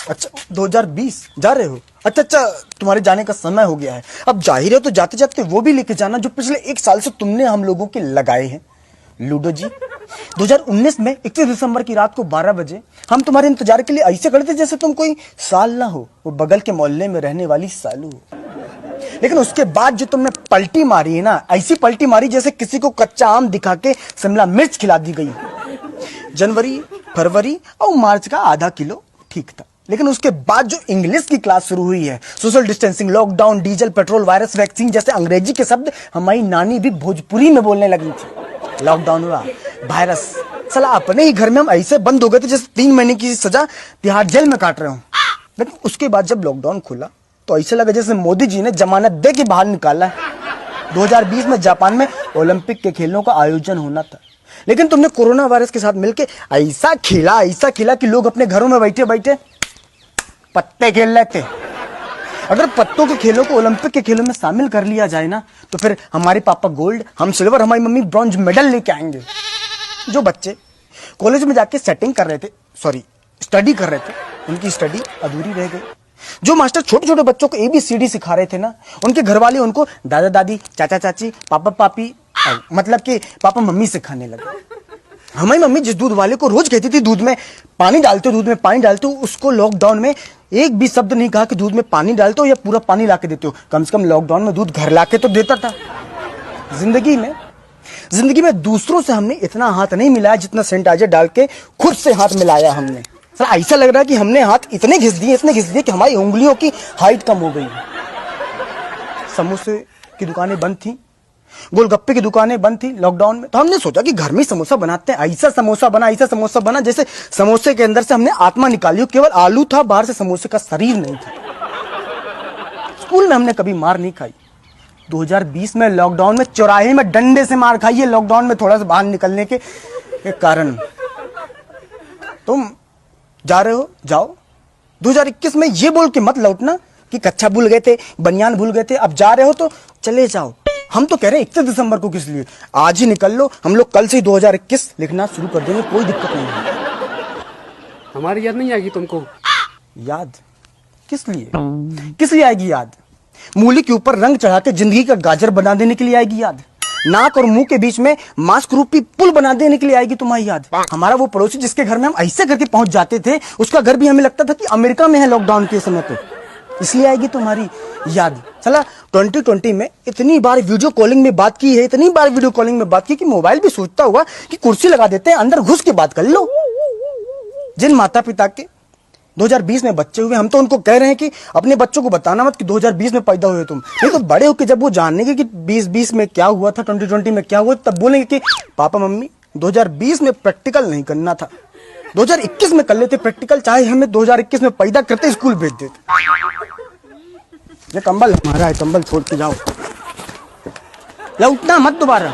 अच्छा 2020 जा रहे हो? अच्छा, तुम्हारे जाने का समय हो गया है। अब जा ही रहे हो तो जाते जाते वो भी लेके जाना जो पिछले 1 साल से तुमने हम लोगों के लगाए हैं। लूडो जी, 2019 में 31 दिसंबर की रात को 12 बजे हम तुम्हारे इंतजार के लिए ऐसे खड़े थे जैसे तुम कोई साल ना हो, वो बगल के मोहल्ले में रहने वाली सालू हो। लेकिन उसके बाद जो तुमने पलटी मारी है ना, ऐसी पलटी मारी जैसे किसी को कच्चा आम दिखा के शिमला मिर्च खिला दी गई। जनवरी, फरवरी और मार्च का आधा किलो ठीक था, लेकिन उसके बाद जो इंग्लिश की क्लास शुरू हुई है, social distancing, lockdown, diesel, petrol, virus, vaccine जैसे अंग्रेजी के शब्द हमारी नानी भी भोजपुरी में बोलने लगी थी। लॉकडाउन हुआ, वायरस, साला अपने ही घर में हम ऐसे बंद हो गए थे जैसे 3 महीने की सजा तिहाड़ जेल में काट रहे हो। लेकिन उसके बाद जब लॉकडाउन खुला तो ऐसे लगा जैसे मोदी जी ने जमानत दे के बाहर निकाला है। 2020 में जापान में ओलंपिक के खेलों का आयोजन होना था, लेकिन तुमने कोरोना वायरस के साथ मिलकर ऐसा खेला कि लोग अपने घरों में बैठे बैठे पत्ते खेल रहे थे। अगर पत्तों के खेलों को ओलंपिक के खेलों में शामिल कर लिया जाए ना, तो फिर हमारे पापा गोल्ड, हम सिल्वर, हमारी मम्मी ब्रॉन्ज मेडल लेके आएंगे। जो बच्चे कॉलेज में जाके स्टडी कर रहे थे, उनकी स्टडी अधूरी रह गई। जो मास्टर छोटे छोटे बच्चों को ABCD सिखा रहे थे ना, उनके घर वाले उनको दादा दादी, चाचा चाची, पापा पापी, मतलब कि पापा मम्मी सिखाने लगे। हमारी मम्मी जिस दूध वाले को रोज कहती थी दूध में पानी डालते हो, उसको लॉकडाउन में एक भी शब्द नहीं कहा कि दूध में पानी डालते हो या पूरा पानी लाके देते हो। कम से कम लॉकडाउन में दूध घर लाके तो देता था। जिंदगी में दूसरों से हमने इतना हाथ नहीं मिलाया जितना सैनिटाइजर डाल के खुद से हाथ मिलाया हमने। सर ऐसा लग रहा है कि हमने हाथ इतने घिस दिए कि हमारी उंगलियों की हाइट कम हो गई। समोसे की दुकानें बंद थी, गोलगप्पे की दुकानें बंद थी लॉकडाउन में, तो हमने सोचा कि घर में समोसा बनाते हैं। ऐसा समोसा बना जैसे समोसे के अंदर से हमने आत्मा निकाली हो, केवल आलू था, बाहर से समोसे का शरीर नहीं था। स्कूल में हमने कभी मार नहीं खाई। 2020 में लॉकडाउन में चौराहे में डंडे से मार खाई है, लॉकडाउन में थोड़ा सा बाहर निकलने के कारण। तुम जा रहे हो, जाओ। 2021 में ये बोल के मत लौटना कि कच्चा भूल गए थे, बनियान भूल गए थे। अब जा रहे हो तो चले जाओ। हम तो कह रहे हैं 31 दिसंबर को किस लिए, आज ही निकल लो। हम लोग कल से ही 2021 लिखना शुरू कर देंगे, कोई दिक्कत नहीं है। हमारी याद नहीं आएगी तुमको? याद किस लिए आएगी याद? मूली के ऊपर रंग चढ़ा के जिंदगी का गाजर बना देने के लिए आएगी याद? नाक और मुंह के बीच में मास्क रूपी पुल बना देने के लिए आएगी तुम्हारी याद? हमारा वो पड़ोसी जिसके घर में हम ऐसे करके पहुंच जाते थे, उसका घर भी हमें लगता था कि अमेरिका में है लॉकडाउन के समय पे, इसलिए आएगी तुम्हारी याद? चला 2020 में इतनी बार वीडियो कॉलिंग में बात की है, कि मोबाइल भी सोचता होगा कि कुर्सी लगा देते हैं, अंदर घुस के बात कर लो। जिन माता पिता के 2020 में बच्चे हुए, हम तो उनको कह रहे हैं कि अपने बच्चों को बताना मत कि 2020 में पैदा हुए तुम। नहीं तो बड़े होकर जब वो जानेंगे कि 2020 में क्या हुआ था, 2020 में क्या हुआ, तब बोलेंगे कि पापा मम्मी 2020 में प्रैक्टिकल नहीं करना था, 2021 में कर लेते प्रैक्टिकल, चाहे हमें 2021 में पैदा करते स्कूल भेज देते। ये कंबल हमारा है, कंबल छोड़ के जाओ या उठना मत दोबारा।